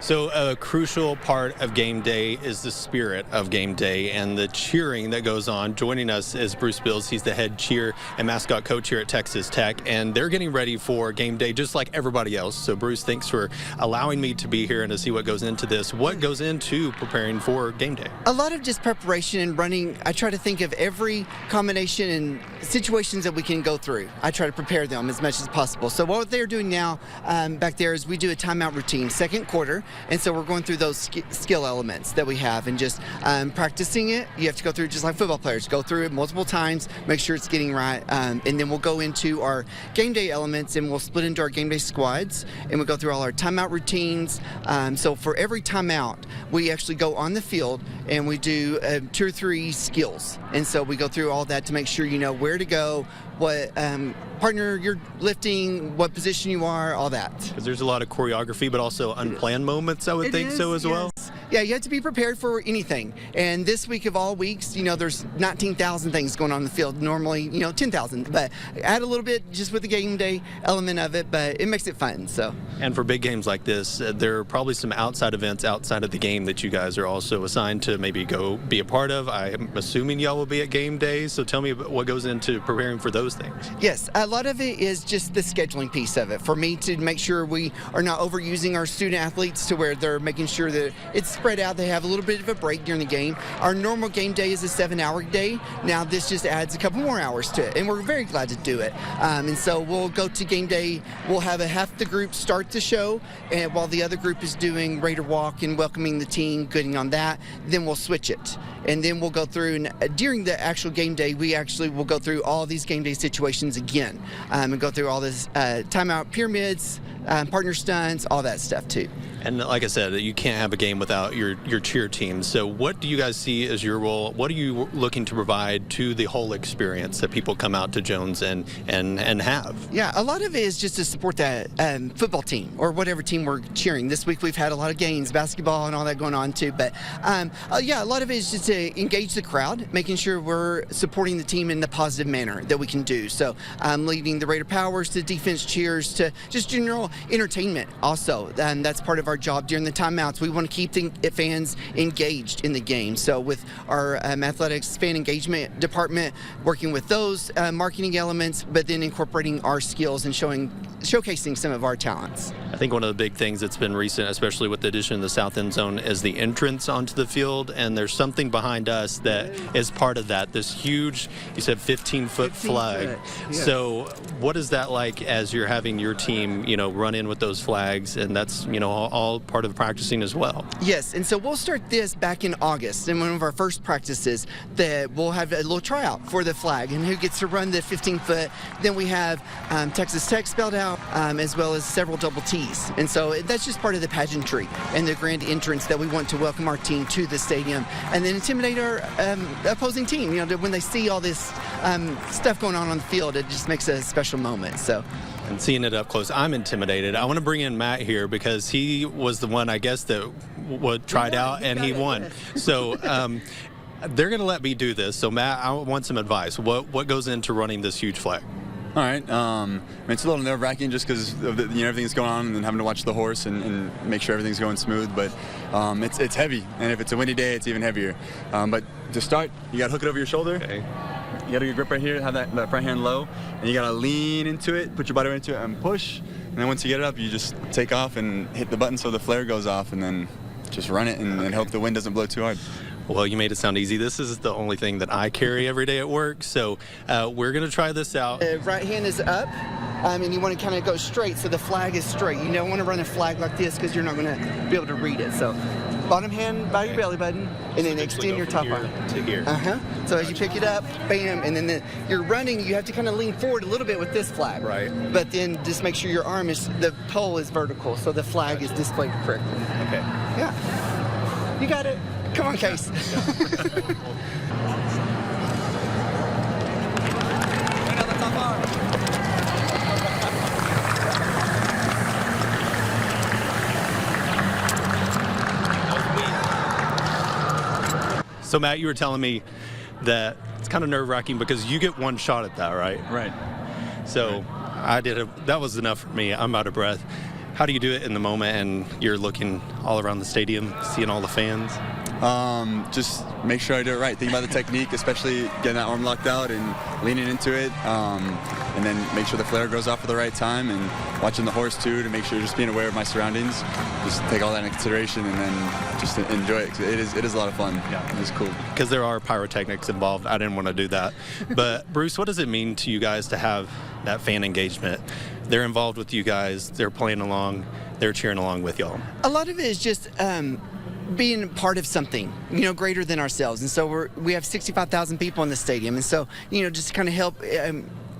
So a crucial part of game day is the spirit of game day and the cheering that goes on. Joining us is Bruce Bills. He's the head cheer and mascot coach here at Texas Tech, and they're getting ready for game day just like everybody else. So Bruce, thanks for allowing me to be here and to see what goes into this. What goes into preparing for game day? A lot of just preparation and running. I try to think of every combination and situations that we can go through. I try to prepare them as much as possible. So what they're doing now back there is we do a timeout routine, second quarter. And so we're going through those skill elements that we have and just practicing it. You have to go through just like football players, go through it multiple times, make sure it's getting right. And then we'll go into our game day elements and we'll split into our game day squads and we'll go through all our timeout routines. So for every timeout, we actually go on the field and we do 2 or 3 skills. And so we go through all that to make sure you know where to go, what partner you're lifting, what position you are, all that. Because there's a lot of choreography, but also unplanned moments, I would think so as well. Yeah, you have to be prepared for anything. And this week of all weeks, you know, there's 19,000 things going on in the field. Normally, 10,000. But add a little bit just with the game day element of it, but it makes it fun. So. And for big games like this, there are probably some outside events outside of the game that you guys are also assigned to maybe go be a part of. I'm assuming y'all will be at game day. So tell me about what goes into preparing for those things. Yes, a lot of it is just the scheduling piece of it. For me to make sure we are not overusing our student athletes to where they're making sure that it's spread out. They have a little bit of a break during the game. Our normal game day is a 7-hour day. Now this just adds a couple more hours to it, and we're very glad to do it. And so we'll go to game day. We'll have half the group start the show, and while the other group is doing Raider Walk and welcoming the team, getting on that, then we'll switch it. And then we'll go through, and during the actual game day, we actually will go through all these game day situations again and go through all this timeout pyramids, partner stunts, all that stuff too. And like I said, you can't have a game without your cheer team. So what do you guys see as your role? What are you looking to provide to the whole experience that people come out to Jones and have? Yeah, a lot of it is just to support that football team or whatever team we're cheering. This week we've had a lot of games, basketball and all that going on too. But yeah, a lot of it is just to engage the crowd, making sure we're supporting the team in the positive manner that we can do. So leading the Raider Powers to defense cheers to just general entertainment also. And that's part of our job during the timeouts. We want to keep the fans engaged in the game. So with our athletics fan engagement department, working with those marketing elements, but then incorporating our skills and showcasing some of our talents. I think one of the big things that's been recent, especially with the addition of the south end zone, is the entrance onto the field. And there's something behind us that is part of that. This huge, you said 15-foot flag. Yes. So what is that like as you're having your team, run in with those flags? And that's, all part of practicing as well. Yes, and so we'll start this back in August. In one of our first practices, that we'll have a little tryout for the flag and who gets to run the 15-foot. Then we have Texas Tech spelled out, as well as several double T's. And so that's just part of the pageantry and the grand entrance that we want to welcome our team to the stadium and then intimidate our opposing team. When they see all this stuff going on the field, it just makes a special moment. So. And seeing it up close, I'm intimidated. I want to bring in Matt here because he was the one, I guess, that tried out and he won. So they're going to let me do this. So Matt, I want some advice. What goes into running this huge flag? All right. It's a little nerve-wracking just because of everything that's going on and then having to watch the horse and make sure everything's going smooth. But it's heavy, and if it's a windy day, it's even heavier. But to start, you got to hook it over your shoulder. Okay. You got to get your grip right here, have that right hand low, and you got to lean into it, put your body right into it, and push. And then once you get it up, you just take off and hit the button so the flare goes off, and then just run it and hope the wind doesn't blow too hard. Well, you made it sound easy. This is the only thing that I carry every day at work, so we're going to try this out. The right hand is up, and you want to kind of go straight so the flag is straight. You don't want to run a flag like this because you're not going to be able to read it. So bottom hand by your belly button, and then extend your top arm. To here. So as you pick it up, bam, and then you're running, you have to kind of lean forward a little bit with this flag. Right. But then just make sure your the pole is vertical, so the flag is displayed correctly. Okay. Yeah. You got it. Come on, Case. So Matt, you were telling me that it's kind of nerve-wracking because you get one shot at that, right? Right. So I did that was enough for me. I'm out of breath. How do you do it in the moment and you're looking all around the stadium, seeing all the fans? Just make sure I do it right. Think about the technique, especially getting that arm locked out and leaning into it. And then make sure the flare goes off at the right time, and watching the horse too, to make sure just being aware of my surroundings. Just take all that into consideration and then just enjoy it. 'Cause it is a lot of fun. Yeah. It's cool. Because there are pyrotechnics involved. I didn't want to do that. But Bruce, what does it mean to you guys to have that fan engagement? They're involved with you guys. They're playing along. They're cheering along with y'all. A lot of it is just being part of something, greater than ourselves. And so we have 65,000 people in the stadium. And so, just to kind of help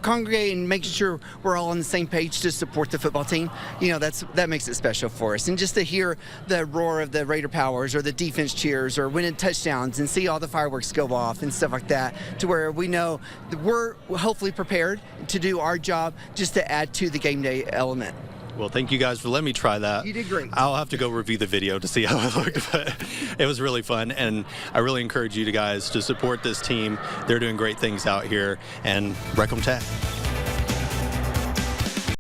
congregate and making sure we're all on the same page to support the football team, that makes it special for us. And just to hear the roar of the Raider Powers or the defense cheers or winning touchdowns and see all the fireworks go off and stuff like that, to where we know that we're hopefully prepared to do our job just to add to the game day element. Well, thank you guys for letting me try that. You did great. I'll have to go review the video to see how it looked, but it was really fun. And I really encourage you guys to support this team. They're doing great things out here, and Reckham Tech.